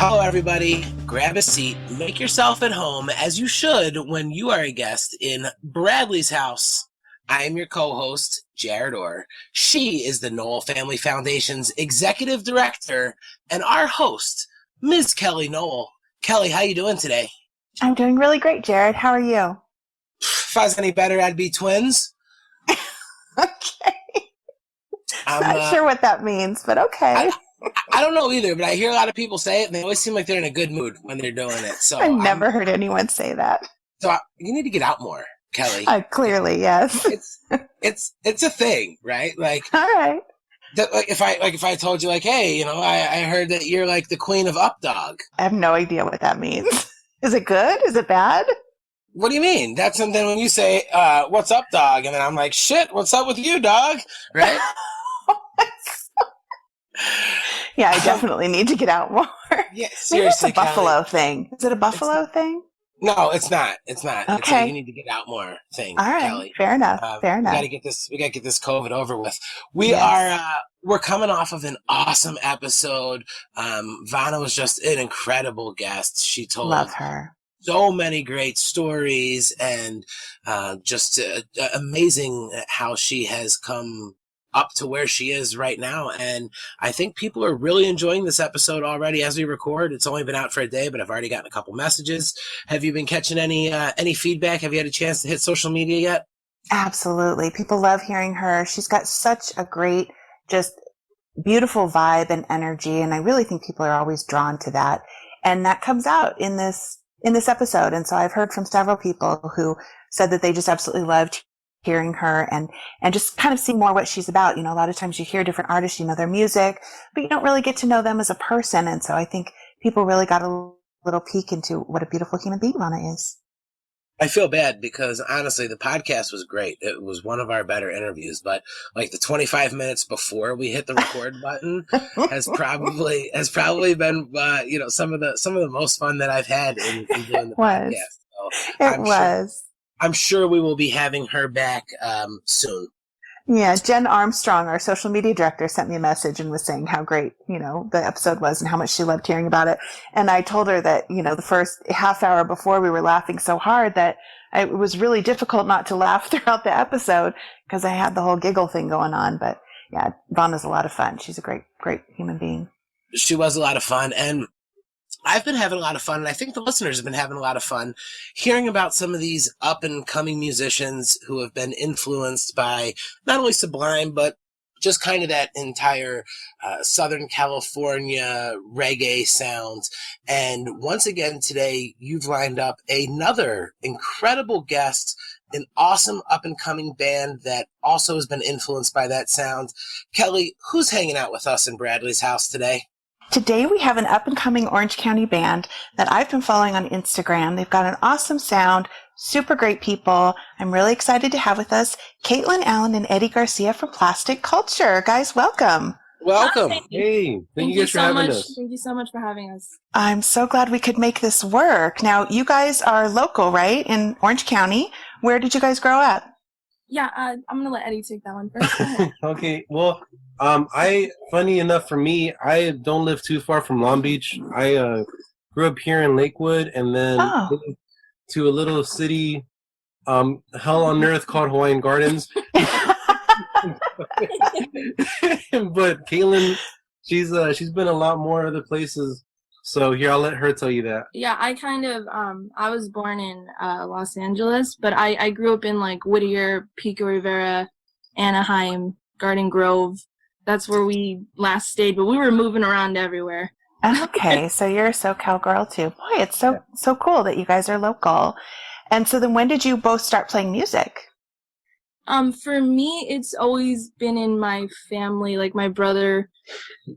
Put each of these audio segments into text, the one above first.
Hello, everybody. Grab a seat, make yourself at home, as you should when you are a guest in Bradley's house. I am your co-host, Jarett Orr. She is the Knowell Family Foundation's executive director, and our host, Ms. Kellie Knowell. Kellie, how you doing today? I'm doing really great, Jarett. How are you? If I was any better, I'd be twins. Okay. I'm not sure what that means, but okay. I don't know either, but I hear a lot of people say it, and they always seem like they're in a good mood when they're doing it. So I've never heard anyone say that. So you need to get out more, Kellie. Clearly, yes. It's a thing, right? Like, all right. If I told you, like, hey, you know, I heard that you're like the queen of up dog. I have no idea what that means. Is it good? Is it bad? What do you mean? That's something when you say, what's up, dog? And then I'm like, shit, what's up with you, dog? Right? Yeah, I definitely need to get out more. Yeah, seriously, it's a buffalo thing. Is it a buffalo thing? No, it's not. It's not. Okay. It's a you need to get out more thing. All right. Kellie. Fair enough. Fair enough. We gotta get this COVID over with. We're coming off of an awesome episode. Vanna was just an incredible guest. She told Love her. So many great stories and just amazing how she has come up to where she is right now. And I think people are really enjoying this episode already as we record. It's only been out for a day, but I've already gotten a couple messages. Have you been catching any feedback? Have you had a chance to hit social media yet? Absolutely. People love hearing her. She's got such a great, just beautiful vibe and energy. And I really think people are always drawn to that. And that comes out in this episode. And so I've heard from several people who said that they just absolutely loved hearing her and just kind of see more what she's about. You know, a lot of times you hear different artists, you know their music, but you don't really get to know them as a person. And so I think people really got a little peek into what a beautiful human being Vanna is. I feel bad because honestly, the podcast was great. It was one of our better interviews, but like the 25 minutes before we hit the record button has probably been, some of the most fun that I've had in doing the podcast. So I'm sure we will be having her back soon. Yeah, Jen Armstrong, our social media director, sent me a message and was saying how great, you know, the episode was and how much she loved hearing about it. And I told her that, you know, the first half hour before we were laughing so hard that it was really difficult not to laugh throughout the episode because I had the whole giggle thing going on. But yeah, Vanna's a lot of fun. She's a great, great human being. She was a lot of fun. And I've been having a lot of fun, and I think the listeners have been having a lot of fun hearing about some of these up-and-coming musicians who have been influenced by not only Sublime, but just kind of that entire Southern California reggae sound. And once again today, you've lined up another incredible guest, an awesome up-and-coming band that also has been influenced by that sound. Kellie, who's hanging out with us in Bradley's house today? Today we have an up-and-coming Orange County band that I've been following on Instagram. They've got an awesome sound, super great people. I'm really excited to have with us Caitlin Allen and Eddie Garcia from Plastic Culture. Guys, welcome. Welcome. Hey, thank you guys for having us. Thank you so much for having us. I'm so glad we could make this work. Now, you guys are local, right, in Orange County. Where did you guys grow up? Yeah, I'm going to let Eddie take that one first. Okay, well, funny enough for me, I don't live too far from Long Beach. I grew up here in Lakewood and then moved to a little city, hell on earth called Hawaiian Gardens. But Caitlin, she's been a lot more other places. So here, I'll let her tell you that. Yeah, I kind of, I was born in Los Angeles, but I grew up in like Whittier, Pico Rivera, Anaheim, Garden Grove. That's where we last stayed, but we were moving around everywhere. Okay, so you're a SoCal girl too. Boy, it's so cool that you guys are local. And so then when did you both start playing music? For me, it's always been in my family. Like my brother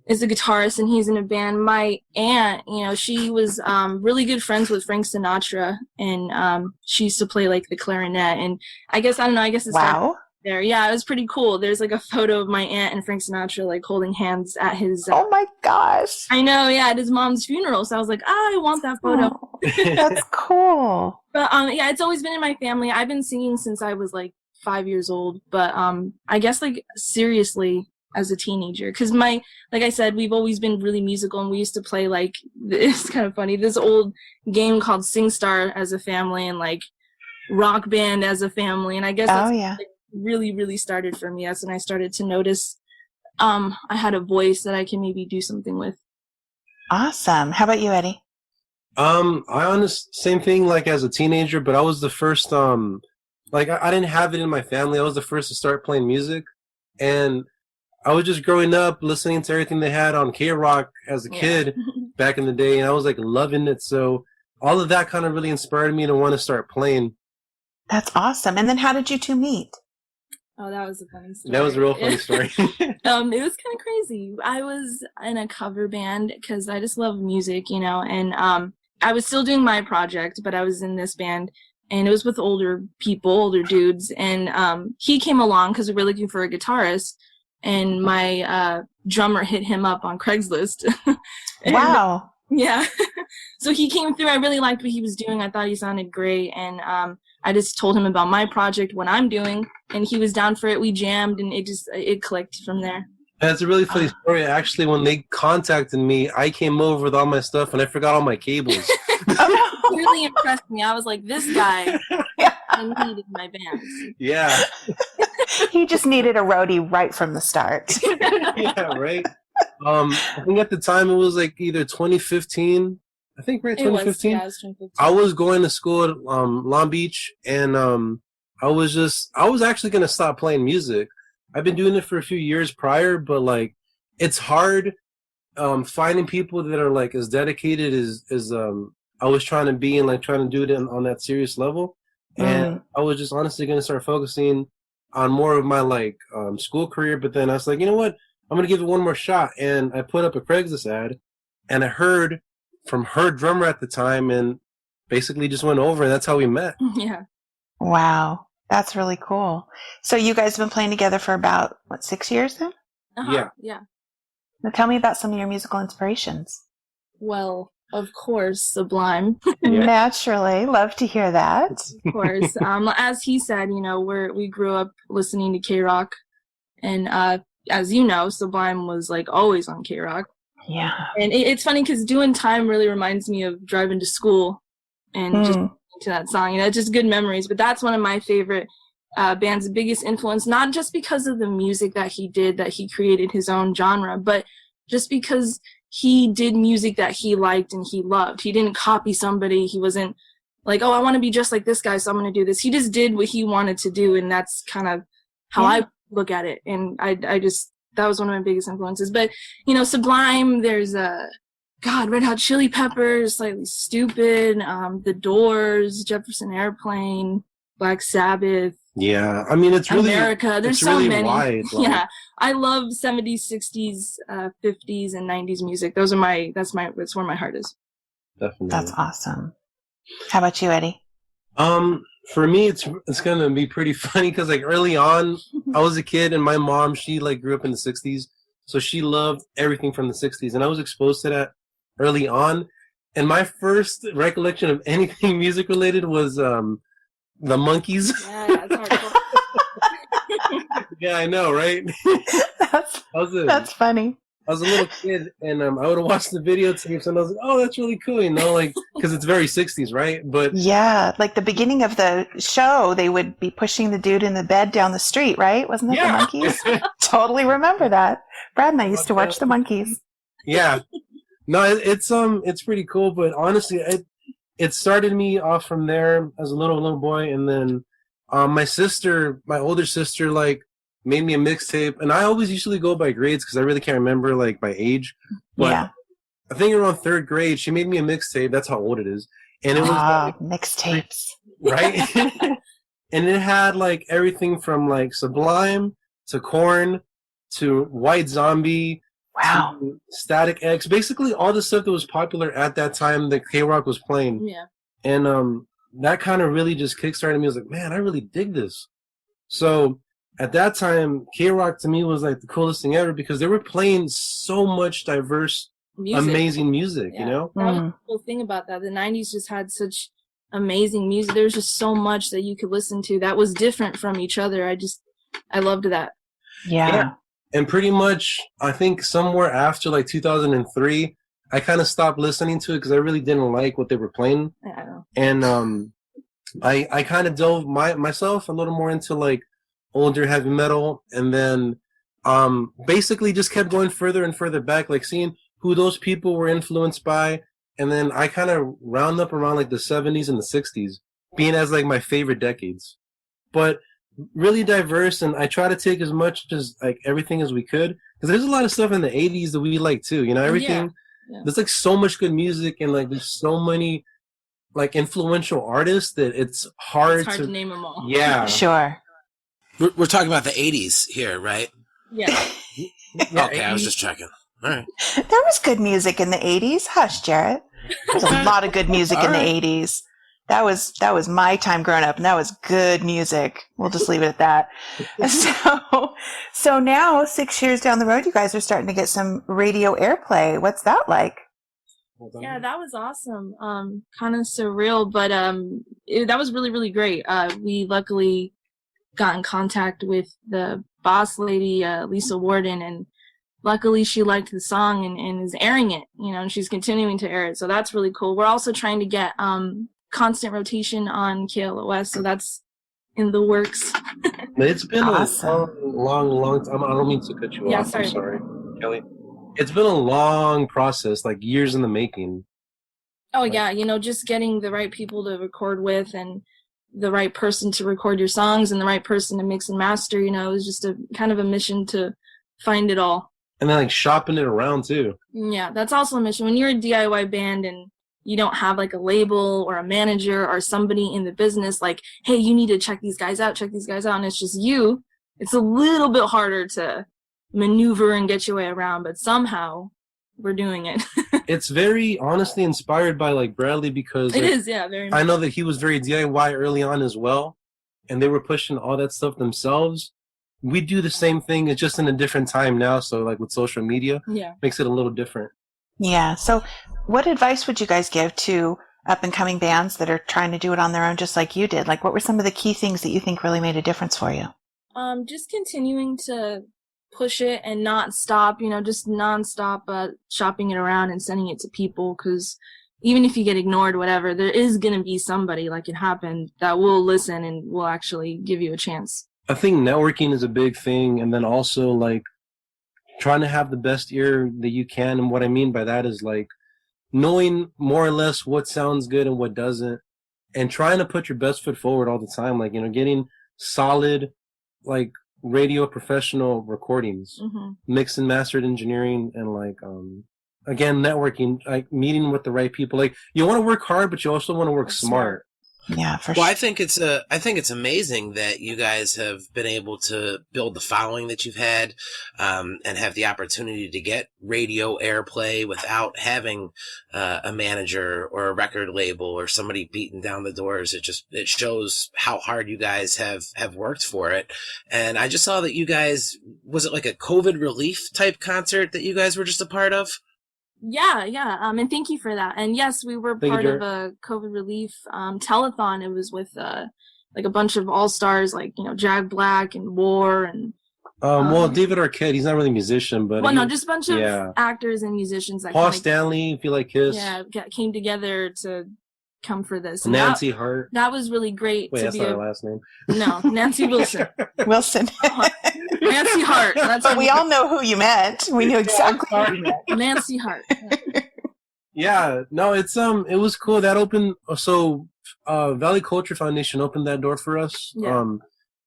is a guitarist and he's in a band. My aunt, you know, she was really good friends with Frank Sinatra, and she used to play like the clarinet. And I guess it's wow. There. Yeah, it was pretty cool. There's like a photo of my aunt and Frank Sinatra like holding hands at his oh my gosh. I know, yeah, at his mom's funeral. So I was like, I want that photo. Oh, that's cool. But yeah, it's always been in my family. I've been singing since I was like 5 years old, but I guess like seriously as a teenager. Because like I said, we've always been really musical, and we used to play like, it's kind of funny, this old game called SingStar as a family, and like Rock Band as a family. And I guess that's like, really, really started for me. That's when I started to notice I had a voice that I can maybe do something with. Awesome. How about you, Eddie? Same thing, like as a teenager, but I was the first, like I didn't have it in my family. I was the first to start playing music, and I was just growing up listening to everything they had on K-Rock as a kid back in the day, and I was like loving it. So all of that kind of really inspired me to want to start playing. That's awesome. And then how did you two meet? Oh, that was a funny story. That was a real funny story. It was kind of crazy. I was in a cover band because I just love music, you know, and I was still doing my project, but I was in this band, and it was with older people, older dudes, and he came along because we were looking for a guitarist, and my drummer hit him up on Craigslist. Wow. Yeah. So he came through. I really liked what he was doing. I thought he sounded great, and I just told him about my project, what I'm doing, and he was down for it. We jammed, and it clicked from there. That's a really funny story. Actually, when they contacted me, I came over with all my stuff, and I forgot all my cables. It really impressed me. I was like, this guy, I needed my band. Yeah. He just needed a roadie right from the start. Yeah, right? I think at the time it was like either 2015. I think, right? 2015? It was 2015. I was going to school at Long Beach, and I was actually going to stop playing music. I've been doing it for a few years prior, but like it's hard finding people that are like as dedicated as I was trying to be, and like trying to do it on that serious level. And I was just honestly going to start focusing on more of my like school career. But then I was like, you know what? I'm going to give it one more shot. And I put up a Craigslist ad, and I heard from her drummer at the time, and basically just went over, and that's how we met. Yeah. Wow. That's really cool. So you guys have been playing together for about, 6 years then? Yeah. Yeah. Now tell me about some of your musical inspirations. Well, of course, Sublime. Naturally. Love to hear that. Of course. As he said, you know, we grew up listening to K-Rock, and as you know, Sublime was like always on K-Rock. Yeah. And it's funny because Doing Time really reminds me of driving to school and just to that song, you know, just good memories. But that's one of my favorite band's biggest influence, not just because of the music that he did, that he created his own genre, but just because he did music that he liked and he loved. He didn't copy somebody. He wasn't like, oh, I want to be just like this guy, so I'm going to do this. He just did what he wanted to do, and that's kind of how I look at it. And I just, that was one of my biggest influences. But, you know, Sublime, there's Red Hot Chili Peppers, Slightly Stupid, The Doors, Jefferson Airplane, Black Sabbath. Yeah, I mean, it's really America. There's so really many. wide, like. Yeah, I love 70s, 60s, 50s, and 90s music. That's where my heart is. Definitely. That's awesome. How about you, Eddie? For me, it's gonna be pretty funny because like early on, I was a kid, and my mom, she like grew up in the 60s, so she loved everything from the 60s, and I was exposed to that early on. And my first recollection of anything music related was the Monkees. Yeah, that's hardcore. Yeah, I know, right? That's funny. I was a little kid, and I would have watched the videotapes, and I was like, "Oh, that's really cool," you know, like because it's very 60s, right? But yeah, like the beginning of the show, they would be pushing the dude in the bed down the street, right? Wasn't it the Monkees? Totally remember that. Brad and I used to watch the Monkees. Yeah. No, it's pretty cool, but honestly, it started me off from there as a little boy, and then my older sister, like made me a mixtape, and I always usually go by grades because I really can't remember like by age. But yeah. I think around third grade, she made me a mixtape. That's how old it is, and it was like, mixtapes, right? And it had like everything from like Sublime to Korn to White Zombie. Wow. Static X, basically all the stuff that was popular at that time that K-Rock was playing. Yeah. And that kind of really just kickstarted me. I was like, man, I really dig this. So at that time, K-Rock to me was like the coolest thing ever because they were playing so much diverse, amazing music, you know? That was the cool thing about that. The 90s just had such amazing music. There was just so much that you could listen to that was different from each other. I loved that. Yeah. And pretty much, I think somewhere after like 2003, I kind of stopped listening to it because I really didn't like what they were playing. Yeah. And I kind of dove myself a little more into like older heavy metal, and then basically just kept going further and further back, like seeing who those people were influenced by. And then I kind of round up around like the 70s and the 60s, being as like my favorite decades. But really diverse, and I try to take as much as like everything as we could, because there's a lot of stuff in the 80s that we like too, you know, everything. Yeah. There's like so much good music, and like there's so many like influential artists that it's hard to name them all. Yeah. Sure. We're talking about the 80s here, right? Yeah. Okay, I was just checking. All right. There was good music in the 80s. Hush, Jarett. There's a lot of good music in the 80s. That was my time growing up, and that was good music. We'll just leave it at that. So now, 6 years down the road, you guys are starting to get some radio airplay. What's that like? Yeah, that was awesome. Kind of surreal, but that was really, really great. We luckily got in contact with the boss lady, Lisa Warden, and luckily she liked the song and is airing it, you know, and she's continuing to air it. So that's really cool. We're also trying to get constant rotation on KLOS, so that's in the works. It's been awesome. a long time. I don't mean to cut you off. Sorry. I'm sorry, Kelly. It's been a long process, like years in the making. Oh, yeah, you know, just getting the right people to record with, and the right person to record your songs, and the right person to mix and master, you know, it was just a kind of a mission to find it all. And then like shopping it around too. Yeah, that's also a mission. When you're a DIY band and you don't have like a label or a manager or somebody in the business like, hey, you need to check these guys out, and it's just you, it's a little bit harder to maneuver and get your way around, but somehow we're doing it. It's very honestly inspired by like Bradley, because it like, is, yeah, very much. I know that he was very DIY early on as well, and they were pushing all that stuff themselves. We do the same thing, it's just in a different time now, so like with social media, makes it a little different. Yeah, so what advice would you guys give to up-and-coming bands that are trying to do it on their own just like you did? Like, what were some of the key things that you think really made a difference for you? Just continuing to push it and not stop, you know, just non-stop shopping it around and sending it to people, because even if you get ignored, whatever, there is going to be somebody, like it happened, that will listen and will actually give you a chance. I think networking is a big thing, and then also like trying to have the best ear that you can. And what I mean by that is like knowing more or less what sounds good and what doesn't, and trying to put your best foot forward all the time. Like, you know, getting solid, like radio professional recordings, mixed and mastered engineering, and like, again, networking, like meeting with the right people. Like, you want to work hard, but you also want to work smart. Yeah, for sure. Well, I think it's amazing that you guys have been able to build the following that you've had, and have the opportunity to get radio airplay without having a manager or a record label or somebody beating down the doors. It shows how hard you guys have worked for it. And I just saw that you guys, was it like a COVID relief type concert that you guys were just a part of? Yeah, and thank you for that. And yes, we were part of a COVID relief telethon. It was with like a bunch of all-stars, like, you know, Jack Black and War and well, David Arquette, he's not really a musician, but just a bunch of actors and musicians that Paul Stanley, if you like Kiss, came together to come for this. And Nancy Hart. That was really great. Wait, that's not her last name. No, Nancy Wilson. Nancy Hart. But we all know who you meant. We knew exactly who you meant. Nancy Hart. Yeah, no, it was cool. That opened, so Valley Culture Foundation opened that door for us. Yeah.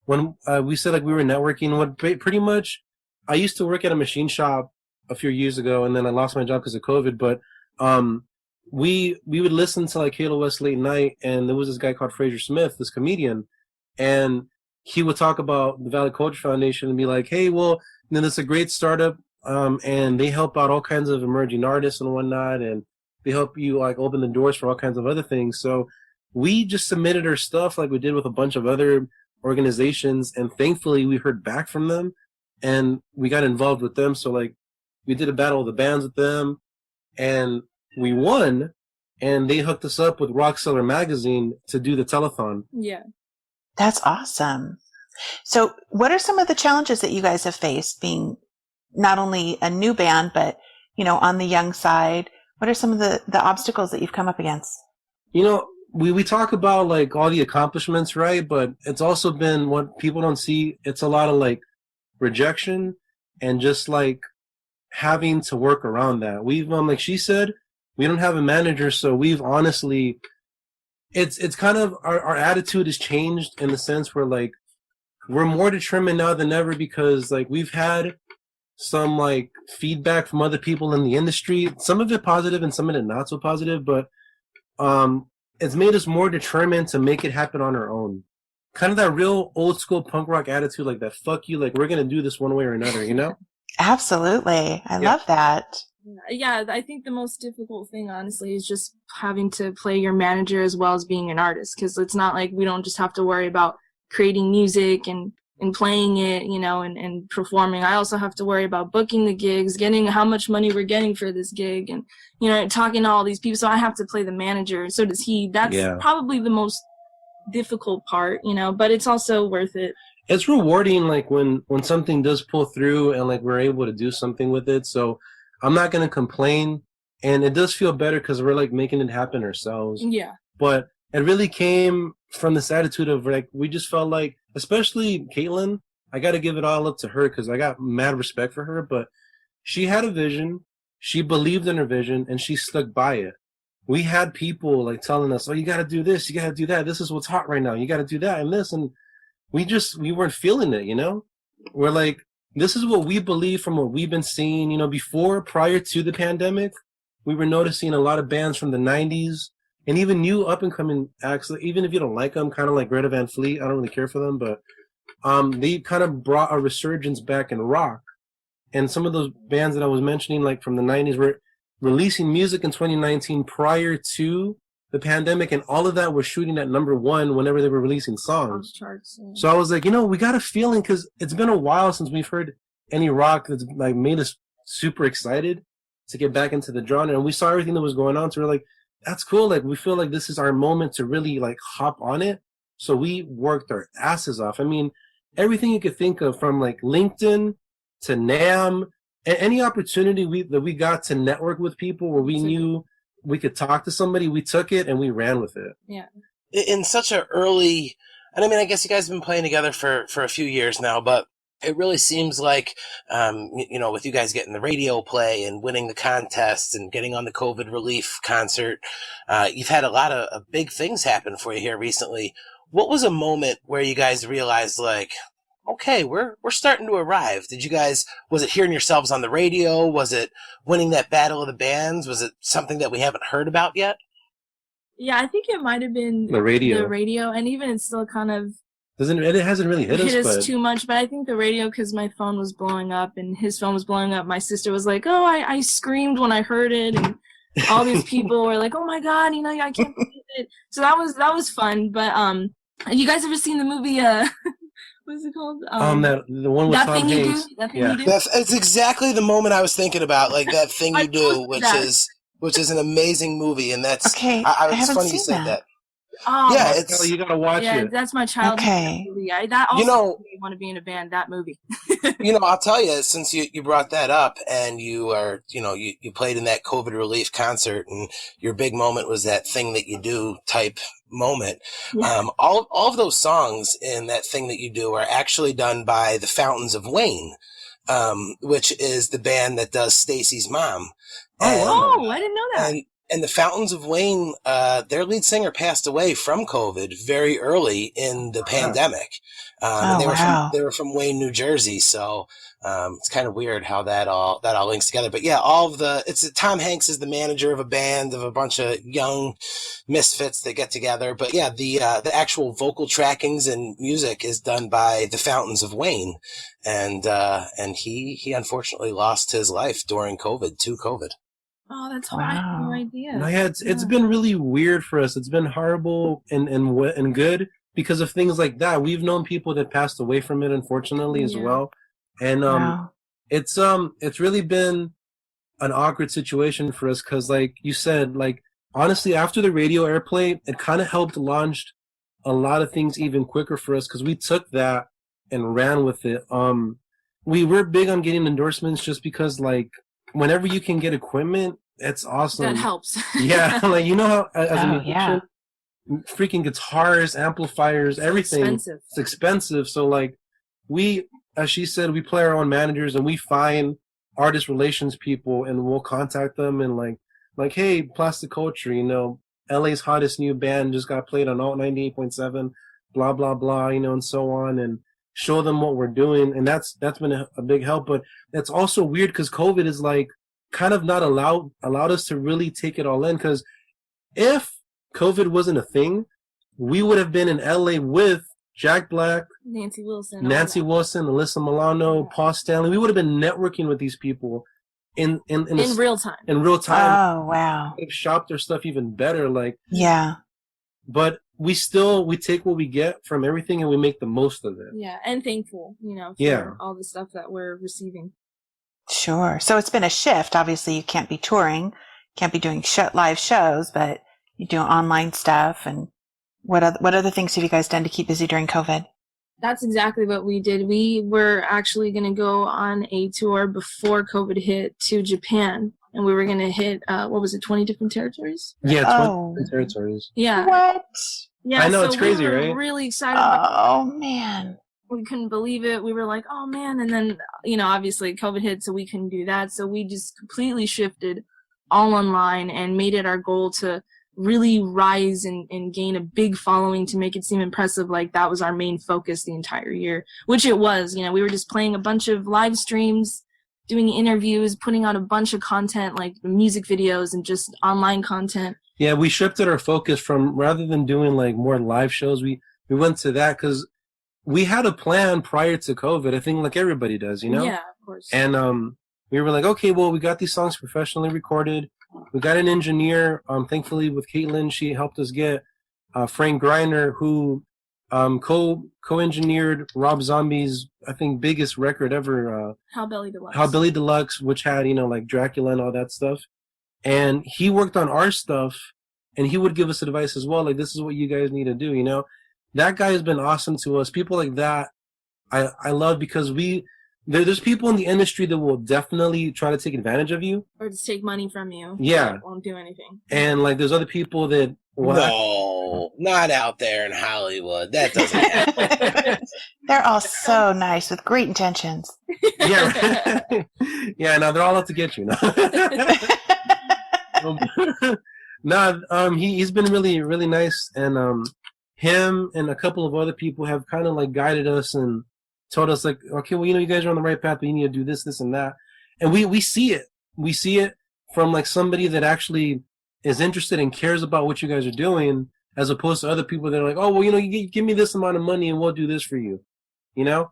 When we said like we were networking, what pretty much, I used to work at a machine shop a few years ago, and then I lost my job because of COVID. But we would listen to like KLOS late night, and there was this guy called Fraser Smith, this comedian, and he would talk about the Valley Culture Foundation and be like, hey, well, then it's a great startup, and they help out all kinds of emerging artists and whatnot, and they help you like open the doors for all kinds of other things. So we just submitted our stuff like we did with a bunch of other organizations, and thankfully we heard back from them and we got involved with them. So like we did a battle of the bands with them and we won, and they hooked us up with Rock Seller magazine to do the telethon. Yeah. That's awesome. So what are some of the challenges that you guys have faced being not only a new band, but, on the young side? What are some of the obstacles that you've come up against? We talk about like all the accomplishments, right? But it's also been what people don't see. It's a lot of like rejection and just like having to work around that. We've like she said, we don't have a manager, so we've honestly, it's kind of our attitude has changed in the sense where like we're more determined now than ever because like we've had some like feedback from other people in the industry, some of it positive and some of it not so positive, but it's made us more determined to make it happen on our own. Kind of that real old school punk rock attitude, like that fuck you, like we're gonna do this one way or another, Absolutely. I love that. Yeah, I think the most difficult thing, honestly, is just having to play your manager as well as being an artist, because it's not like we don't just have to worry about creating music and playing it, and performing. I also have to worry about booking the gigs, getting how much money we're getting for this gig, and, talking to all these people. So I have to play the manager. So does he. That's probably the most difficult part, but it's also worth it. It's rewarding, like when something does pull through and like we're able to do something with it. So I'm not going to complain. And it does feel better because we're like making it happen ourselves. Yeah. But it really came from this attitude of like, we just felt like, especially Caitlin, I got to give it all up to her because I got mad respect for her. But she had a vision. She believed in her vision and she stuck by it. We had people like telling us, oh, you got to do this. You got to do that. This is what's hot right now. You got to do that and this. And we weren't feeling it, We're like, this is what we believe from what we've been seeing, prior to the pandemic. We were noticing a lot of bands from the 90s and even new up-and-coming acts, even if you don't like them, kind of like Greta Van Fleet. I don't really care for them, but they kind of brought a resurgence back in rock. And some of those bands that I was mentioning, like from the 90s, were releasing music in 2019 prior to the pandemic, and all of that was shooting at #1 whenever they were releasing songs. Charts, yeah. So I was like, we got a feeling, because it's been a while since we've heard any rock that's like made us super excited to get back into the genre, and we saw everything that was going on, so we're like, that's cool. Like, we feel like this is our moment to really like hop on it. So we worked our asses off. I mean, everything you could think of, from like LinkedIn to NAMM, and any opportunity that we got to network with people where we knew we could talk to somebody, we took it and we ran with it. Yeah. In such an early, and I mean, I guess you guys have been playing together for a few years now, but it really seems like, with you guys getting the radio play and winning the contest and getting on the COVID relief concert, you've had a lot of big things happen for you here recently. What was a moment where you guys realized, like, okay, we're starting to arrive? Was it hearing yourselves on the radio? Was it winning that battle of the bands? Was it something that we haven't heard about yet? Yeah, I think it might have been the radio, and even it's still kind of it hasn't really hit us too much. But I think the radio, because my phone was blowing up and his phone was blowing up. My sister was like, "Oh, I screamed when I heard it," and all these people were like, "Oh my god, I can't believe it." So that was fun. But you guys ever seen the movie? What's it called? The one with That Tom Thing You Hanks. Do? That Thing You Do? It's exactly the moment I was thinking about, like That Thing You Do, which is an amazing movie, and that's okay. It's funny you said that. Oh, yeah, you gotta watch it. Yeah, that's my childhood movie. That also made me want to be in a band. That movie. I'll tell you, since you brought that up, and you are, you played in that COVID relief concert, and your big moment was That Thing That You Do type moment. Yeah. All of those songs in That Thing That You Do are actually done by the Fountains of Wayne, which is the band that does Stacy's mom. Oh, I didn't know that. And the Fountains of Wayne, their lead singer passed away from COVID very early in the pandemic. And they were from Wayne, New Jersey. So it's kind of weird how that all links together. But yeah, Tom Hanks is the manager of a band of a bunch of young misfits that get together. But yeah, the actual vocal trackings and music is done by the Fountains of Wayne, and he unfortunately lost his life during COVID to COVID. Oh, that's horrible. I had no idea. No, yeah, it's been really weird for us. It's been horrible and good because of things like that. We've known people that passed away from it, unfortunately, as well. And it's really been an awkward situation for us because, like you said, like honestly, after the radio airplay, it kind of helped launch a lot of things even quicker for us because we took that and ran with it. we're big on getting endorsements just because, like, whenever you can get equipment, it's awesome. That helps. Yeah, like, you know how as a musician, yeah. freaking guitars, amplifiers, everything. It's expensive. So, like, we, as she said, we play our own managers and we find artist relations people and we'll contact them and like, hey, Plastic Culture, you know, LA's hottest new band just got played on Alt 98.7, blah, blah, blah, you know, and so on, and show them what we're doing. And that's been a big help. But it's also weird because COVID is like kind of not allowed us to really take it all in. Because if COVID wasn't a thing, we would have been in LA with Jack Black, Nancy Wilson, Alyssa Milano, Paul Stanley. We would have been networking with these people in real time. In real time. Oh, wow. They've shopped their stuff even better. Like, yeah. But we take what we get from everything and we make the most of it. Yeah, and thankful, you know, for all the stuff that we're receiving. Sure. So it's been a shift. Obviously, you can't be touring, can't be doing live shows, but you do online stuff. And what other things have you guys done to keep busy during COVID? That's exactly what we did. We were actually going to go on a tour before COVID hit to Japan. And we were going to hit, 20 different territories? Yeah, 20 different territories. Yeah. What? Yeah, I know, it's crazy, we were right? Really excited about it. Man. We couldn't believe it. We were like, oh, man. And then, you know, obviously COVID hit, so we couldn't do that. So we just completely shifted all online and made it our goal to really rise and gain a big following to make it seem impressive, like that was our main focus the entire year, which it was. You know, we were just playing a bunch of live streams, doing interviews, putting out a bunch of content like music videos and just online content. Yeah, we shifted our focus from, rather than doing like more live shows, we went to that because we had a plan prior to COVID, I think, like everybody does, you know? Yeah, of course. And we were like, okay, well, we got these songs professionally recorded. We got an engineer. Thankfully, with Caitlin, she helped us get Frank Greiner, who co-engineered Rob Zombie's, I think, biggest record ever. Hellbilly Deluxe. Hellbilly Deluxe, which had, you know, like Dracula and all that stuff. And he worked on our stuff, and he would give us advice as well. Like, this is what you guys need to do, you know? That guy has been awesome to us. People like that, I love, because there's people in the industry that will definitely try to take advantage of you. Or just take money from you. Yeah. That won't do anything. And, like, there's other people that... No, not out there in Hollywood. That doesn't happen. They're all so nice with great intentions. Yeah. Yeah, no, they're all out to get you. He's been really, really nice. And him and a couple of other people have kind of, like, guided us and told us, like, okay, well, you know, you guys are on the right path, but you need to do this, this, and that. And we see it. We see it from, like, somebody that actually is interested and cares about what you guys are doing, as opposed to other people that are like, oh, well, you know, you give me this amount of money and we'll do this for you. You know?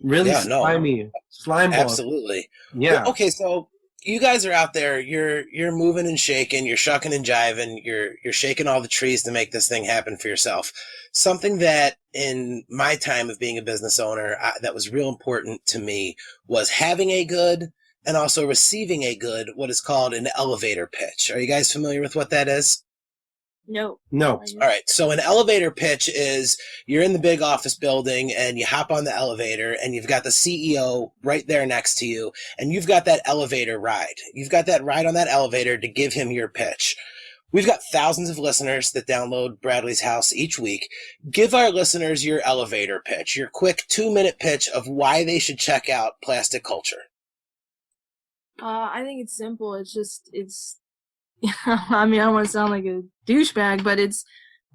Really slimy. Slime ball. Absolutely. Yeah. Well, okay, so you guys are out there, you're moving and shaking, you're shucking and jiving, you're shaking all the trees to make this thing happen for yourself. Something that in my time of being a business owner that was real important to me was having a good and also receiving a good, what is called an elevator pitch. Are you guys familiar with what that is? No. No. All right. So an elevator pitch is you're in the big office building and you hop on the elevator and you've got the CEO right there next to you and you've got that elevator ride. You've got that ride on that elevator to give him your pitch. We've got thousands of listeners that download Bradley's House each week. Give our listeners your elevator pitch, your quick 2-minute pitch of why they should check out Plastic Culture. I think it's simple. It's I mean, I don't want to sound like a douchebag, but it's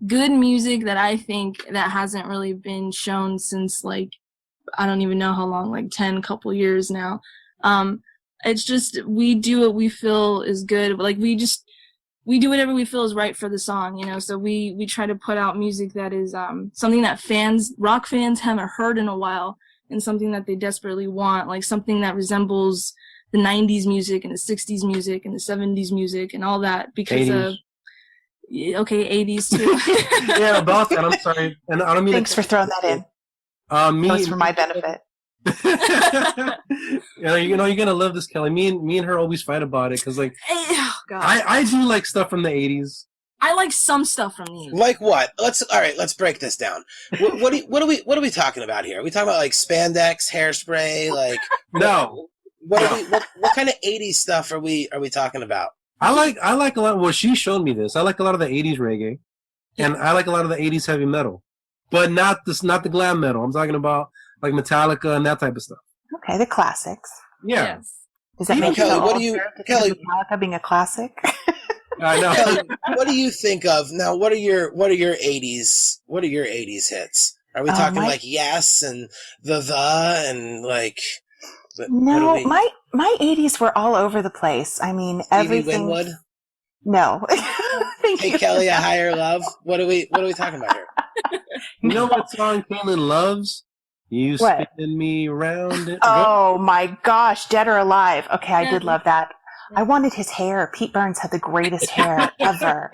good music that I think that hasn't really been shown since, like, I don't even know how long, like 10 couple years now. It's just, we do what we feel is good. Like, we do whatever we feel is right for the song, you know? So we try to put out music that is something that rock fans haven't heard in a while, and something that they desperately want, like something that resembles the 90s music and the 60s music and the 70s music and all that, because 80s. Of 80s too. Yeah, about that. I'm sorry, and I don't mean. Thanks for throwing that in. That's for my benefit. You know, you're gonna love this, Kelly. Me and her always fight about it because, like, oh, God. I do like stuff from the 80s. I like some stuff from the 80s. Like what? Let's break this down. What are we talking about here? Are we talking about like spandex, hairspray, like No. What kind of 80s stuff are we talking about? I like a lot. Well, she showed me this. I like a lot of the 80s reggae, and I like a lot of the 80s heavy metal, but not the glam metal. I'm talking about like Metallica and that type of stuff. Okay, the classics. Yeah. Yes. Does that Even make Kelly, you Kelly, Metallica being a classic? I know. Kelly, what do you think of now? What are your 80s? What are your 80s hits? Are we talking like Yes and the and like? No, my 80s were all over the place. I mean, everything. Winwood? No. Hey Kelly, a higher love. What are we talking about here? You know what song Caitlin loves? You spinning me round it. Oh my gosh, Dead or Alive. Okay, I did love that. I wanted his hair. Pete Burns had the greatest hair ever.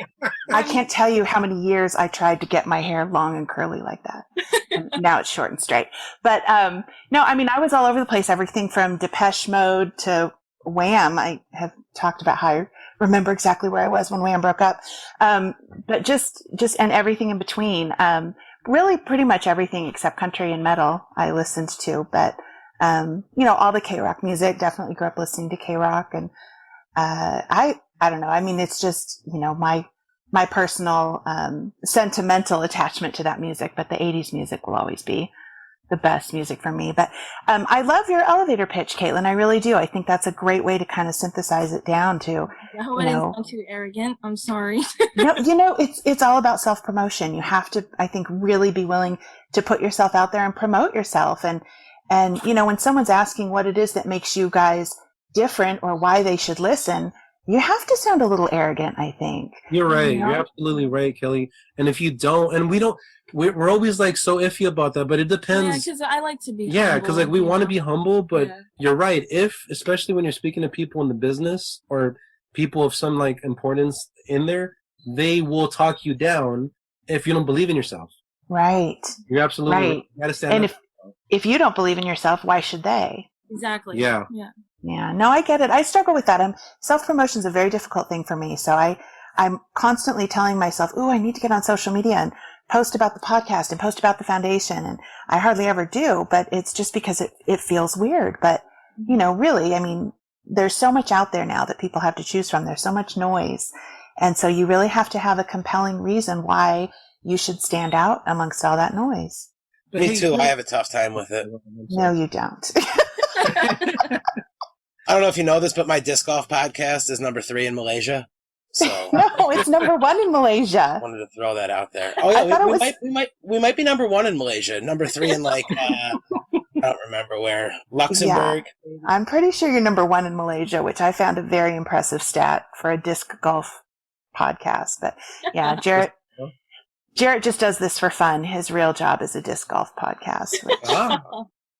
I can't tell you how many years I tried to get my hair long and curly like that. And now it's short and straight. But no, I mean, I was all over the place. Everything from Depeche Mode to Wham. I have talked about how I remember exactly where I was when Wham broke up. But just and everything in between. Really pretty much everything except country and metal I listened to. But, all the K-Rock music, definitely grew up listening to K-Rock. And I don't know. I mean, it's just, my personal sentimental attachment to that music. But the 80s music will always be the best music for me. But I love your elevator pitch, Caitlin. I really do. I think that's a great way to kind of synthesize it down to. That wouldn't sound too arrogant. I'm sorry. No, it's all about self-promotion. You have to, I think, really be willing to put yourself out there and promote yourself. And when someone's asking what it is that makes you guys different or why they should listen, you have to sound a little arrogant, I think. You're right. You're absolutely right, Kelly. And if you don't, and we're always like so iffy about that, but it depends. Yeah, because I like to be humble. Yeah, because like we want to be humble, but you're right. Especially when you're speaking to people in the business or people of some like importance in there, they will talk you down if you don't believe in yourself. Right. You're absolutely right. You gotta stand up. If you don't believe in yourself, why should they? Exactly. Yeah. Yeah. No, I get it. I struggle with that. Self-promotion is a very difficult thing for me. So I'm constantly telling myself, I need to get on social media and post about the podcast and post about the foundation. And I hardly ever do, but it's just because it feels weird. But, really, I mean, there's so much out there now that people have to choose from. There's so much noise. And so you really have to have a compelling reason why you should stand out amongst all that noise. Me too. I have a tough time with it. No, you don't. I don't know if you know this, but my disc golf podcast is number 3 in Malaysia. So no, it's number 1 in Malaysia. I wanted to throw that out there. Oh yeah, we might be number 1 in Malaysia. Number 3 in like I don't remember where. Luxembourg. Yeah. I'm pretty sure you're number 1 in Malaysia, which I found a very impressive stat for a disc golf podcast. But yeah, Jarett just does this for fun. His real job is a disc golf podcast. Which,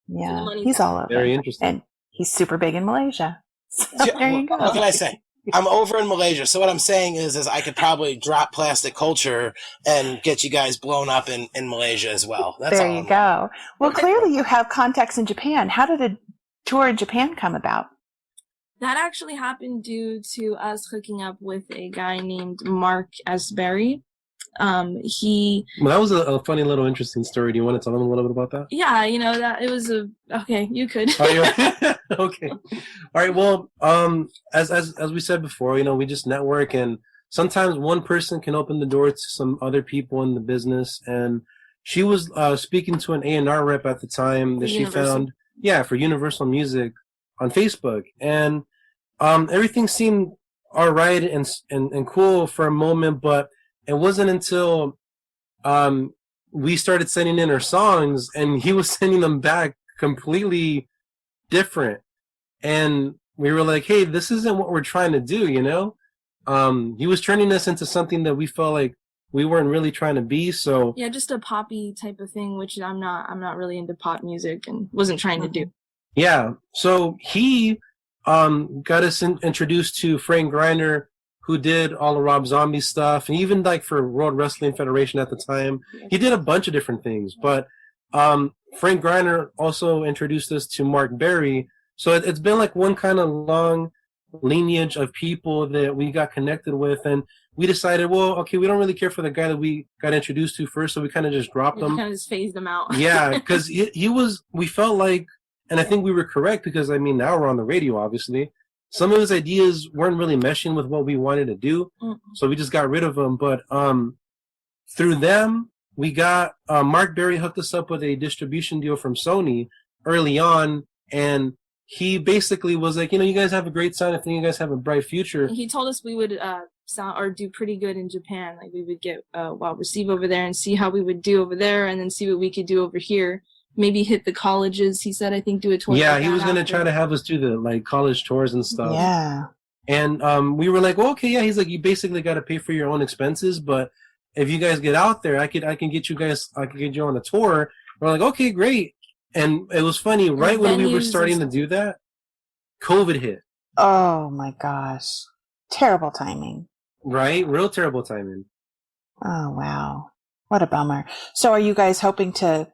yeah, he's all over. Very interesting. And he's super big in Malaysia. So there you go. What can I say? I'm over in Malaysia. So what I'm saying is I could probably drop plastic culture and get you guys blown up in Malaysia as well. That's there you go. Well, clearly you have contacts in Japan. How did a tour in Japan come about? That actually happened due to us hooking up with a guy named Mark Asbury. Well, that was a funny little interesting story. Do you want to tell them a little bit about that? Yeah, that it was okay, you could. Okay. All right. Well, as we said before, we just network, and sometimes one person can open the door to some other people in the business. And she was speaking to an A&R rep at the time that she found, for Universal Music on Facebook, and everything seemed all right and cool for a moment, but it wasn't until we started sending in our songs and he was sending them back completely different. And we were like, hey, this isn't what we're trying to do, He was turning us into something that we felt like we weren't really trying to be. So yeah, just a poppy type of thing, which I'm not really into pop music and wasn't trying to do. Yeah. So he got us introduced to Frank Griner, who did all of Rob Zombie stuff, and even like for World Wrestling Federation at the time. He did a bunch of different things, but Frank Griner also introduced us to Mark Berry. So it's been like one kind of long lineage of people that we got connected with, and we decided, well, okay, we don't really care for the guy that we got introduced to first, so we kind of just dropped him. Kind of just phased him out. Yeah, because he was, we felt like, and I think we were correct, because I mean, now we're on the radio, obviously. Some of his ideas weren't really meshing with what we wanted to do, so we just got rid of them. But through them, we got Mark Berry hooked us up with a distribution deal from Sony early on, and he basically was like, you guys have a great sound. I think you guys have a bright future. He told us we would sound or do pretty good in Japan. Like we would get well received over there and see how we would do over there, and then see what we could do over here. Maybe hit the colleges. He said, I think, do a tour. Yeah, he was gonna try to have us do the like college tours and stuff. Yeah. And we were like, well, okay, yeah. He's like, you basically got to pay for your own expenses, but if you guys get out there, I can get you guys, I can get you on a tour. We're like, okay, great. And it was funny, right when we were starting to do that, COVID hit. Oh my gosh. Terrible timing. Right? Real terrible timing. Oh, wow. What a bummer. So are you guys hoping to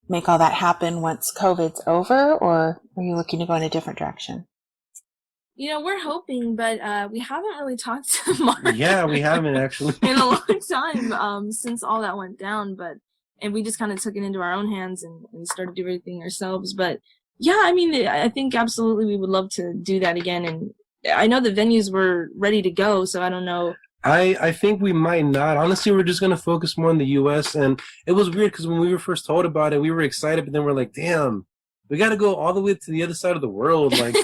make all that happen once COVID's over, or are you looking to go in a different direction? We're hoping, but we haven't really talked to Mark. Yeah, we haven't actually. in a long time since all that went down, and we just kind of took it into our own hands and started doing everything ourselves. But yeah, I mean, I think absolutely we would love to do that again. And I know the venues were ready to go, so I don't know. I think we might not. Honestly, we're just going to focus more on the U.S. And it was weird because when we were first told about it, we were excited, but then we're like, damn, we got to go all the way to the other side of the world. Like,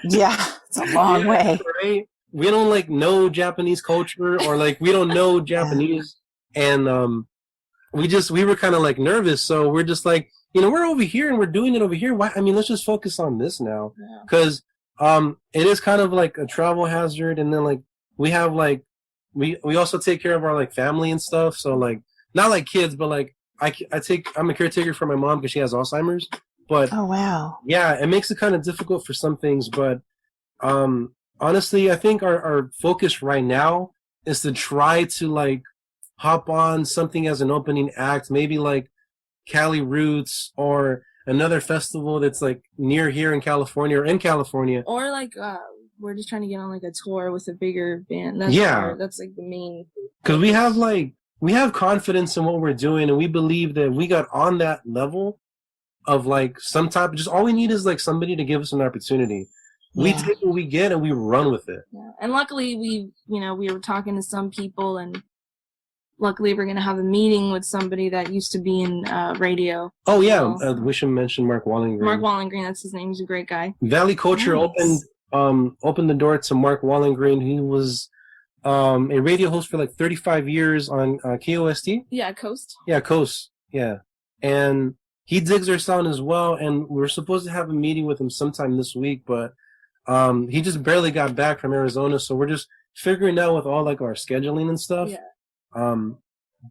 yeah, it's a long way. Right? We don't know Japanese culture, or we don't know Japanese. And we were kind of nervous. So we're just we're over here and we're doing it over here. Why? I mean, let's just focus on this now. Because it is kind of like a travel hazard. And then we have we also take care of our family and stuff. So not kids, but I'm a caretaker for my mom because she has Alzheimer's. But oh wow, yeah, it makes it kind of difficult for some things. But honestly, I think our focus right now is to try to hop on something as an opening act, maybe Cali Roots or another festival that's near here in California or in California. Or we're just trying to get on a tour with a bigger band. That's the main. Because we have confidence in what we're doing, and we believe that we got on that level of some type. Just all we need is somebody to give us an opportunity. Yeah. We take what we get and we run with it. Yeah. And luckily we were talking to some people, and luckily we're gonna have a meeting with somebody that used to be in radio. Oh yeah, we should mention Mark Wallengreen. Mark Wallengreen, that's his name. He's a great guy. Valley Culture opened the door to Mark Wallengreen. He was a radio host for 35 years on KOST. Yeah, Coast. Yeah, Coast. Yeah, and he digs our sound as well. And we're supposed to have a meeting with him sometime this week, but he just barely got back from Arizona, so we're just figuring out with all our scheduling and stuff. Yeah.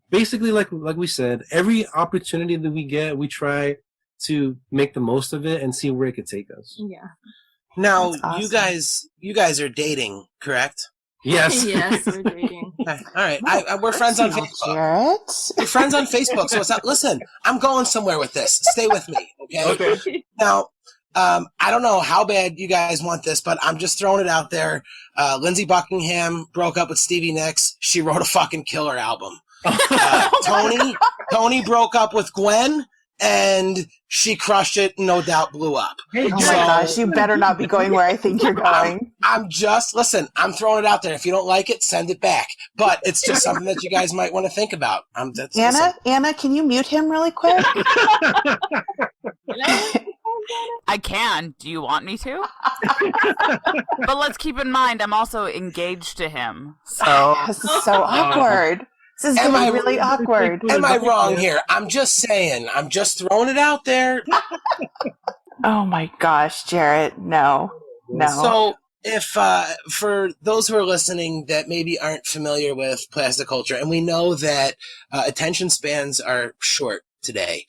Basically, like we said, every opportunity that we get, we try to make the most of it and see where it could take us. Yeah. Now, awesome. you guys are dating, correct? Yes. Yes, we're dating. All right. We're friends on Facebook. Jarett. We're friends on Facebook, so it's not. Listen, I'm going somewhere with this. Stay with me, okay? Okay. Now, I don't know how bad you guys want this, but I'm just throwing it out there. Lindsey Buckingham broke up with Stevie Nicks. She wrote a fucking killer album. Tony broke up with Gwen, and she crushed it, no doubt blew up. Oh my gosh, you better not be going where I think you're going. I'm throwing it out there. If you don't like it, send it back. But it's just something that you guys might want to think about. Anna, can you mute him really quick? I can. Do you want me to? But let's keep in mind, I'm also engaged to him. So this is so awkward. This is going to be really awkward. Am I wrong here? I'm just saying. I'm just throwing it out there. Oh my gosh, Jarett. No. So if for those who are listening that maybe aren't familiar with plastic culture, and we know that attention spans are short today,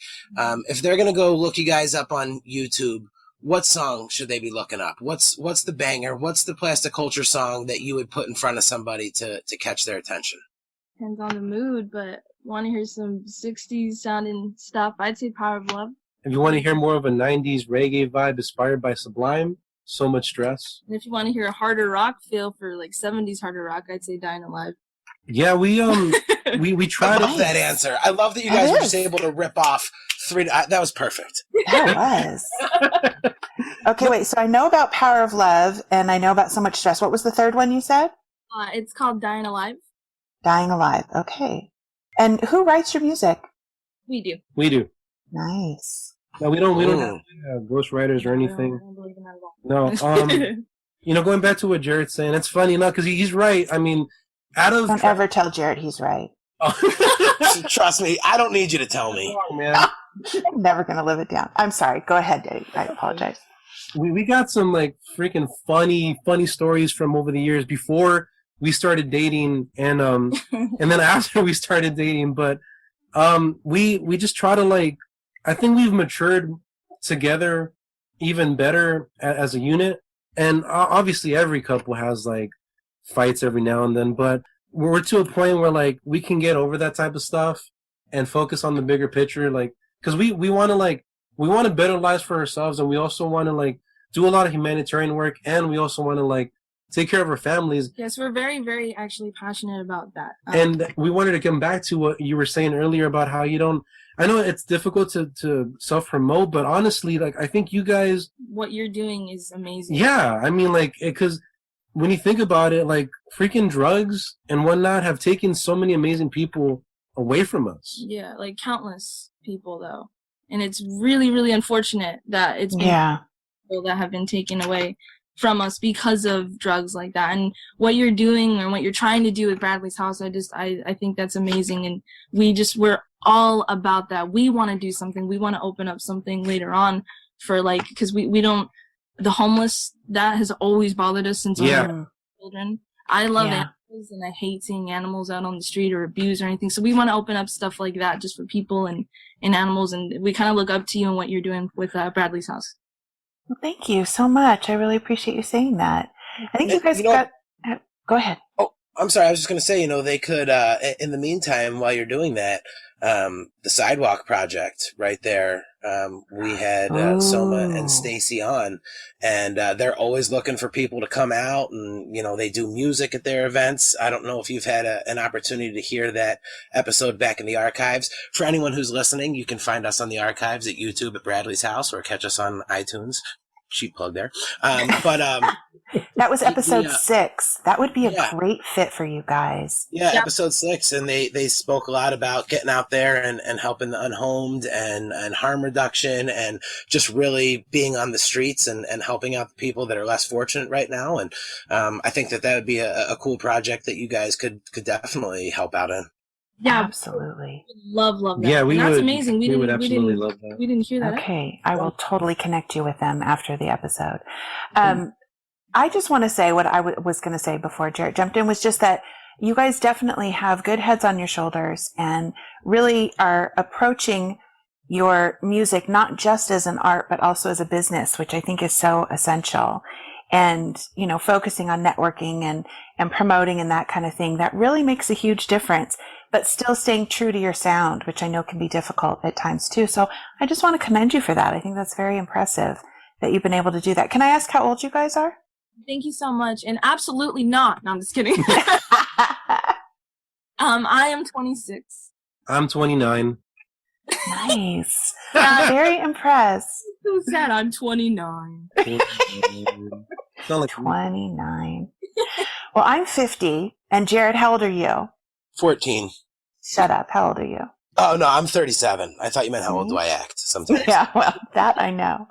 if they're going to go look you guys up on YouTube, what song should they be looking up? What's the banger? What's the plastic culture song that you would put in front of somebody to catch their attention? Depends on the mood, but want to hear some 60s sounding stuff, I'd say Power of Love. If you want to hear more of a 90s reggae vibe inspired by Sublime So Much Stress. And if you want to hear a harder rock feel for like 70s harder rock, I'd say Dying Alive. Yeah, we tried. I love that answer. I love that you guys were just able to rip off three. That was perfect. That was. Okay, wait. So I know about Power of Love, and I know about So Much Stress. What was the third one you said? It's called Dying Alive. Dying Alive. Okay. And who writes your music? We do. We do. Nice. No, we don't have ghostwriters or anything. I don't believe in that at all. No. Going back to what Jared's saying, it's funny enough because he's right. I mean, don't ever tell Jarett he's right. Trust me, I don't need you to tell me. Oh, man. I'm never going to live it down. I'm sorry. Go ahead, Daddy. I apologize. We got some like freaking funny stories from over the years before we started dating and then after we started dating. But we just try to like, I think we've matured together even better as a unit. And obviously every couple has like fights every now and then, but we're to a point where like we can get over that type of stuff and focus on the bigger picture. Like, cause we want to better lives for ourselves. And we also want to like do a lot of humanitarian work. And we also want to like take care of our families. Yes, we're very, very actually passionate about that. And we wanted to come back to what you were saying earlier about how you don't, I know it's difficult to self-promote, but honestly, like, I think you guys... What you're doing is amazing. Yeah, I mean, like, because when you think about it, like, freaking drugs and whatnot have taken so many amazing people away from us. Yeah, like countless people, though. And it's really, really unfortunate that it's been people that have been taken away from us because of drugs like that. And what you're doing or what you're trying to do with Bradley's House, I think that's amazing. And we're all about that. We want to do something. We want to open up something later on for like, because we don't, the homeless, that has always bothered us since we were children. I love animals and I hate seeing animals out on the street or abused or anything. So we want to open up stuff like that just for people and animals. And we kind of look up to you and what you're doing with Bradley's House. Well, thank you so much. I really appreciate you saying that. I think you guys go ahead. Oh, I'm sorry. I was just going to say, they could, in the meantime, while you're doing that, the sidewalk project right there, we had Soma and Stacy on, and they're always looking for people to come out, and, they do music at their events. I don't know if you've had an opportunity to hear that episode back in the archives. For anyone who's listening, you can find us on the archives at YouTube at Bradley's House or catch us on iTunes. Cheap plug there. That was episode 6. That would be a great fit for you guys. Yeah, episode 6. And they spoke a lot about getting out there and helping the unhomed and harm reduction and just really being on the streets and helping out the people that are less fortunate right now. And I think that would be a cool project that you guys could definitely help out in. Yeah, absolutely. Love that. Yeah, that's amazing. We would absolutely love that. We didn't hear that. Okay, I will totally connect you with them after the episode. I just want to say what I was going to say before Jarett jumped in was just that you guys definitely have good heads on your shoulders and really are approaching your music not just as an art but also as a business, which I think is so essential. And, focusing on networking and promoting and that kind of thing, that really makes a huge difference, but still staying true to your sound, which I know can be difficult at times too. So I just want to commend you for that. I think that's very impressive that you've been able to do that. Can I ask how old you guys are? Thank you so much. And absolutely not. No, I'm just kidding. I am 26. I'm 29. Nice. Very impressed. Who said I'm 29? 29. Well, I'm 50. And Jarett, how old are you? 14. Shut up. How old are you? Oh, no, I'm 37. I thought you meant how old do I act sometimes. Yeah, well, that I know.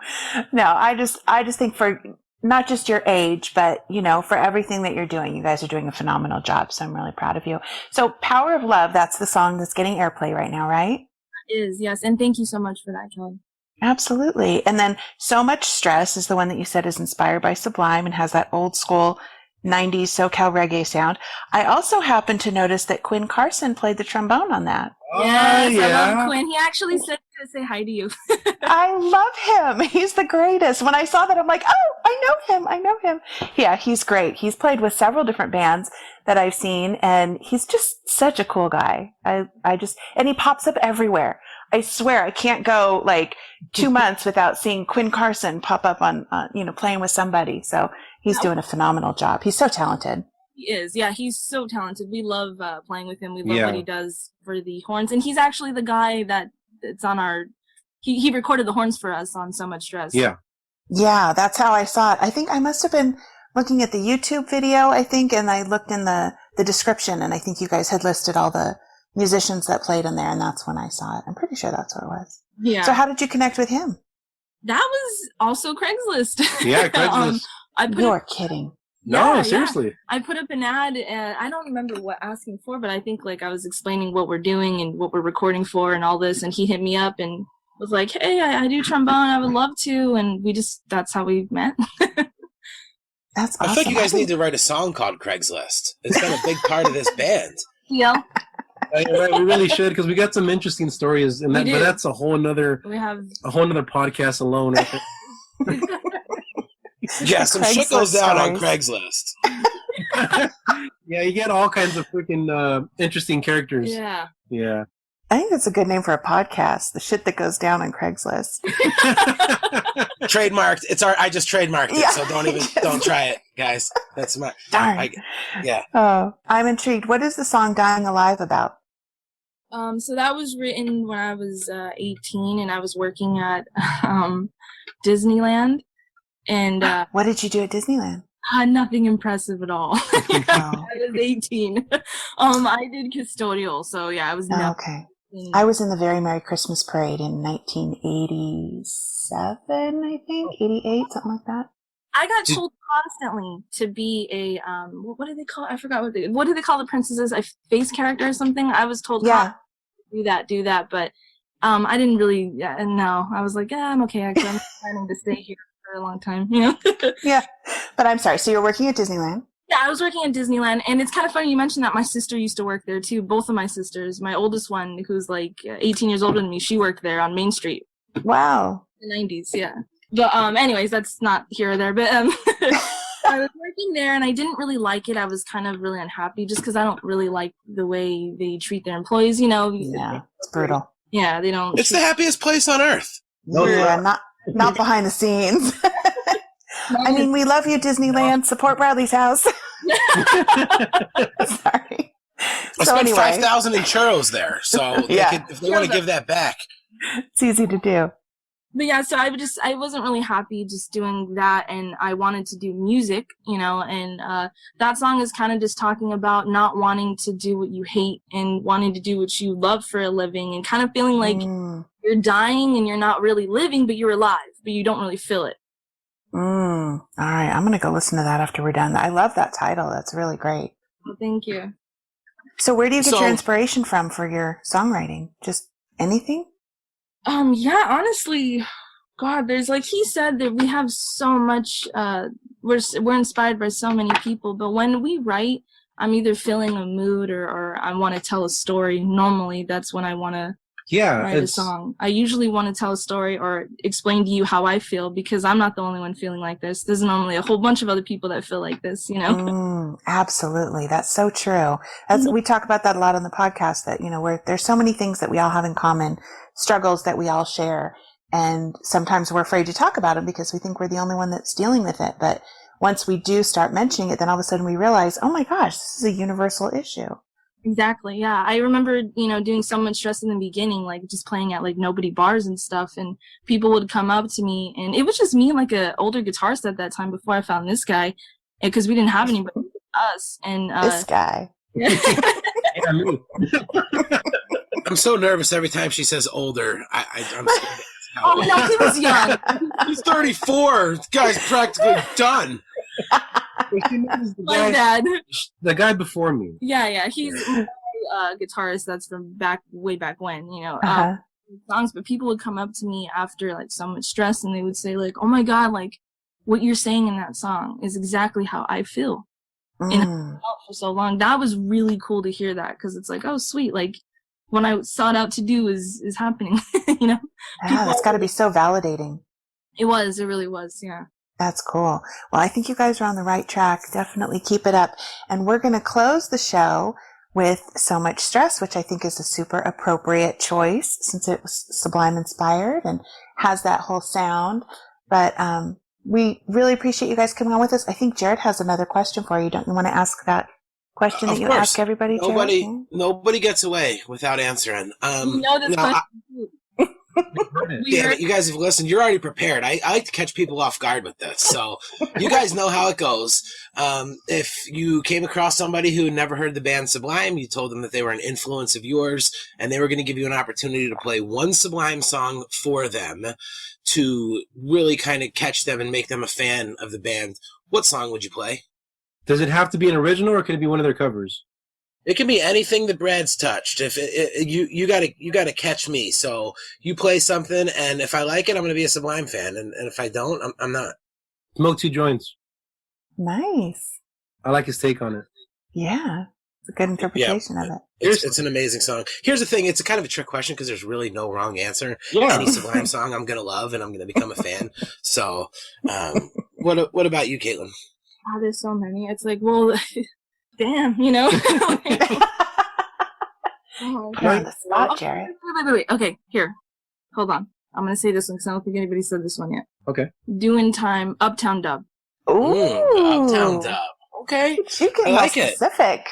No, I just think for not just your age, but, for everything that you're doing, you guys are doing a phenomenal job. So I'm really proud of you. So Power of Love, that's the song that's getting airplay right now, right? It is, yes. And thank you so much for that, Kellie. Absolutely. And then So Much Stress is the one that you said is inspired by Sublime and has that old school 90s SoCal reggae sound. I also happened to notice that Quinn Carson played the trombone on that. Yes, I love Quinn. He actually said to say hi to you. I love him. He's the greatest. When I saw that, I'm like, oh, I know him. Yeah, he's great. He's played with several different bands that I've seen, and he's just such a cool guy. And he pops up everywhere. I swear I can't go like 2 months without seeing Quinn Carson pop up on, playing with somebody. So he's doing a phenomenal job. He's so talented. He is. Yeah, he's so talented. We love playing with him. We love what he does for the horns. And he's actually the guy that's on our... He recorded the horns for us on So Much Stress. Yeah. Yeah, that's how I saw it. I think I must have been looking at the YouTube video, and I looked in the description, and I think you guys had listed all the musicians that played in there, and that's when I saw it. I'm pretty sure that's what it was. Yeah. So how did you connect with him? That was also Craigslist. Yeah, Craigslist. You're kidding. No, seriously. Yeah. I put up an ad, and I don't remember what asking for, but I think like I was explaining what we're doing and what we're recording for and all this, and he hit me up and was like, hey, I do trombone, I would love to, and that's how we met. That's awesome. I feel like you guys need to write a song called Craigslist. It's been a big part of this band. Yeah. Right, we really should, because we got some interesting stories, and but that's a whole nother podcast alone. I think. Yeah, some shit goes down on Craigslist. Yeah, you get all kinds of freaking interesting characters. Yeah. Yeah. I think that's a good name for a podcast. The shit that goes down on Craigslist. Trademarked. I just trademarked it, so don't try it, guys. That's my darn. Yeah. Oh, I'm intrigued. What is the song "Dying Alive" about? So that was written when I was 18, and I was working at Disneyland. And what did you do at Disneyland? Nothing impressive at all. Oh. I was 18. I did custodial, so yeah, I was. Okay. I was in the Very Merry Christmas Parade in 1987, I think, 88, something like that. I got told constantly to be a what do they call? I forgot what do they call the princesses? A face character or something. I was told, do that, but I didn't really. No, I was like, I'm okay. Actually, I'm planning to stay here for a long time. You know. Yeah, but I'm sorry. So you're working at Disneyland. Yeah, I was working at Disneyland, and it's kind of funny you mentioned that. My sister used to work there too. Both of my sisters. My oldest one, who's like 18 years older than me, she worked there on Main Street. Wow. In the 90s, yeah. But anyways, that's not here or there. But I was working there, and I didn't really like it. I was kind of really unhappy just because I don't really like the way they treat their employees. You know. Yeah, it's brutal. Yeah, they don't. It's the happiest place on earth. Yeah, not behind the scenes. I mean, we love you, Disneyland. Support Bradley's house. Sorry. I spent $5,000 in churros there, so if they want to give that back, it's easy to do. But yeah, so I wasn't really happy just doing that, and I wanted to do music, you know, and that song is kind of just talking about not wanting to do what you hate and wanting to do what you love for a living, and kind of feeling like you're dying and you're not really living, but you're alive, but you don't really feel it. All right, I'm gonna go listen to that after we're done. I love that title. That's really great. Well, thank you. So where do you get your inspiration from for your songwriting? Just anything? Yeah, honestly, God, there's like he said that we have so much. We're inspired by so many people, but when we write, I'm either feeling a mood or I want to tell a story. Normally, that's when I want to. Write a song. I usually want to tell a story or explain to you how I feel, because I'm not the only one feeling like this. There's normally a whole bunch of other people that feel like this, you know? Absolutely. That's so true. We talk about that a lot on the podcast, that, you know, there's so many things that we all have in common, struggles that we all share. And sometimes we're afraid to talk about them because we think we're the only one that's dealing with it. But once we do start mentioning it, then all of a sudden we realize, oh my gosh, this is a universal issue. Exactly, yeah. I remember, you know, doing So Much Stress in the beginning, like just playing at like nobody bars and stuff, and people would come up to me, and it was just me and like an older guitarist at that time before I found this guy, because we didn't have anybody but us. And this guy. I'm so nervous every time she says older. I'm scared. Oh no, he was young. He's 34. This guy's practically done. My dad. The guy before me. Yeah. He's a guitarist that's from way back when, you know, songs. But people would come up to me after like So Much Stress, and they would say like, "Oh my God, like what you're saying in that song is exactly how I feel." And I felt for so long. That was really cool to hear that, because it's like, oh sweet, like what I sought out to do is happening. You know? Yeah, that's got to be so validating. It really was, yeah. That's cool. Well, I think you guys are on the right track. Definitely keep it up. And we're going to close the show with So Much Stress, which I think is a super appropriate choice since it was Sublime inspired and has that whole sound. But we really appreciate you guys coming on with us. I think Jarett has another question for you. Don't you want to ask that question that you ask everybody, Jarett? Nobody gets away without answering. You know this question. Damn it, you guys have listened. You're already prepared. I like to catch people off guard with this. So you guys know how it goes. If you came across somebody who had never heard the band Sublime, you told them that they were an influence of yours, and they were going to give you an opportunity to play one Sublime song for them to really kind of catch them and make them a fan of the band. What song would you play? Does it have to be an original, or could it be one of their covers? It can be anything that Brad's touched. If you gotta catch me. So you play something, and if I like it, I'm gonna be a Sublime fan, and if I don't, I'm not. Smoke Two Joints. Nice. I like his take on it. Yeah, it's a good interpretation of it. It's an amazing song. Here's the thing: it's a kind of a trick question because there's really no wrong answer. Yeah. Any Sublime song I'm gonna love, and I'm gonna become a fan. So, what about you, Caitlin? Oh, there's so many. It's like, well. Damn, you know? Oh, you're on the spot, Jarett. Wait. Okay, here. Hold on. I'm going to say this one because I don't think anybody said this one yet. Okay. Doing Time, Uptown Dub. Ooh. Uptown Dub. Okay. You get more specific.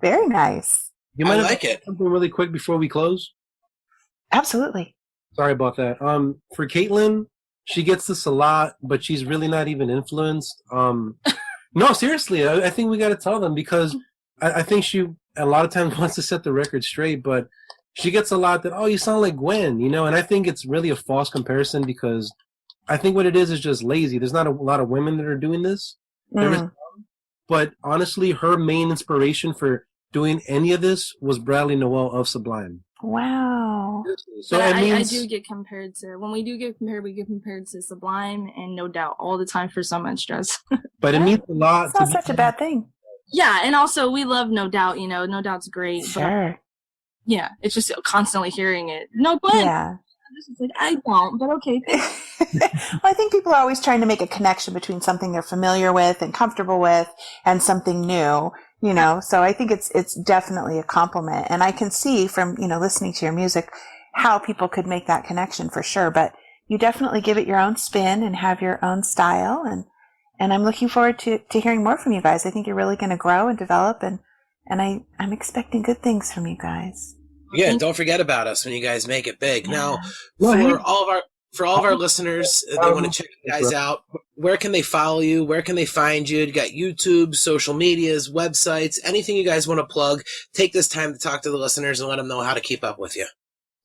Very nice. You might like it. Something really quick before we close? Absolutely. Sorry about that. For Caitlin, she gets this a lot, but she's really not even influenced. No, seriously, I think we got to tell them because I think she a lot of times wants to set the record straight, but she gets a lot that, oh, you sound like Gwen, you know, and I think it's really a false comparison because I think what it is just lazy. There's not a lot of women that are doing this. But honestly, her main inspiration for doing any of this was Bradley Nowell of Sublime. Wow. So I do get compared to, when we do get compared, we get compared to Sublime and No Doubt all the time for So Much Stress. But it means a lot. It's not such a bad thing. Yeah, and also we love No Doubt, you know, No Doubt's great. Sure. But, yeah, it's just constantly hearing it. No, Gwen. Yeah. I don't, but okay. Well, I think people are always trying to make a connection between something they're familiar with and comfortable with and something new. You know, so I think it's definitely a compliment. And I can see from, you know, listening to your music how people could make that connection for sure. But you definitely give it your own spin and have your own style. And I'm looking forward to hearing more from you guys. I think you're really going to grow and develop. And I'm expecting good things from you guys. Yeah, don't forget about us when you guys make it big. Yeah. Now, for all of our listeners that want to check you guys out, where can they follow you? Where can they find you? You got YouTube, social medias, websites, anything you guys want to plug. Take this time to talk to the listeners and let them know how to keep up with you.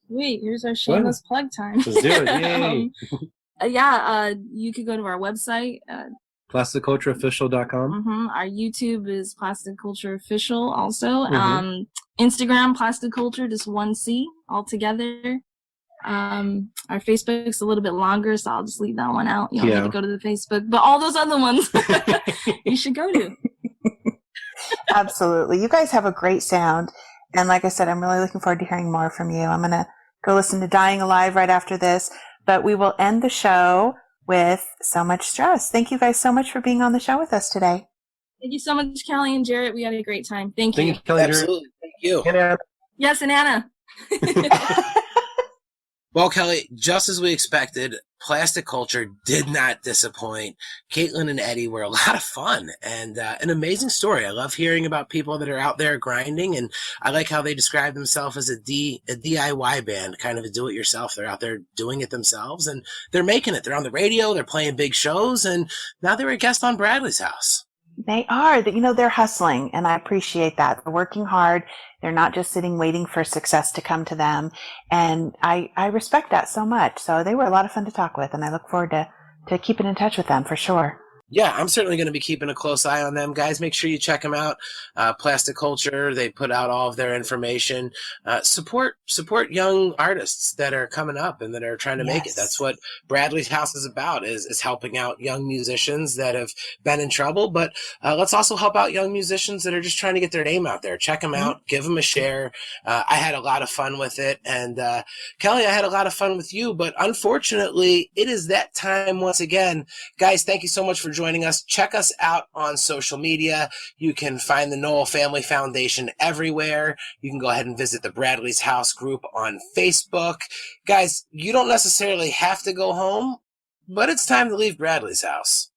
Sweet. Here's our shameless plug time. Let's do it. Yay. You could go to our website. PlasticCultureOfficial.com. Our YouTube is Plastic Culture Official also. Instagram, Plastic Culture, just one C all together. Our Facebook's a little bit longer, so I'll just leave that one out. You don't need to go to the Facebook, but all those other ones you should go to. Absolutely. You guys have a great sound. And like I said, I'm really looking forward to hearing more from you. I'm going to go listen to Dying Alive right after this, but we will end the show with So Much Stress. Thank you guys so much for being on the show with us today. Thank you so much, Kellie and Jarett. We had a great time. Thank you. Kellie, absolutely. Thank you. And Anna. Yes, and Anna. Well, Kellie, just as we expected, Plastic Culture did not disappoint. Caitlin and Eddie were a lot of fun and an amazing story. I love hearing about people that are out there grinding, and I like how they describe themselves as a DIY band, kind of a do-it-yourself. They're out there doing it themselves, and they're making it. They're on the radio, they're playing big shows, and now they're a guest on Bradley's House. They are. You know, they're hustling, and I appreciate that. They're working hard. They're not just sitting waiting for success to come to them, and I respect that so much. So they were a lot of fun to talk with, and I look forward to keeping in touch with them for sure. Yeah, I'm certainly going to be keeping a close eye on them. Guys, make sure you check them out. Plastic Culture, they put out all of their information. Support young artists that are coming up and that are trying to make it. That's what Bradley's House is about, is helping out young musicians that have been in trouble. But let's also help out young musicians that are just trying to get their name out there. Check them out. Give them a share. I had a lot of fun with it. And Kellie, I had a lot of fun with you. But unfortunately, it is that time once again. Guys, thank you so much for joining us. Check us out on social media. You can find the Knowell Family Foundation everywhere. You can go ahead and visit the Bradley's House group on Facebook. Guys, you don't necessarily have to go home, but it's time to leave Bradley's house.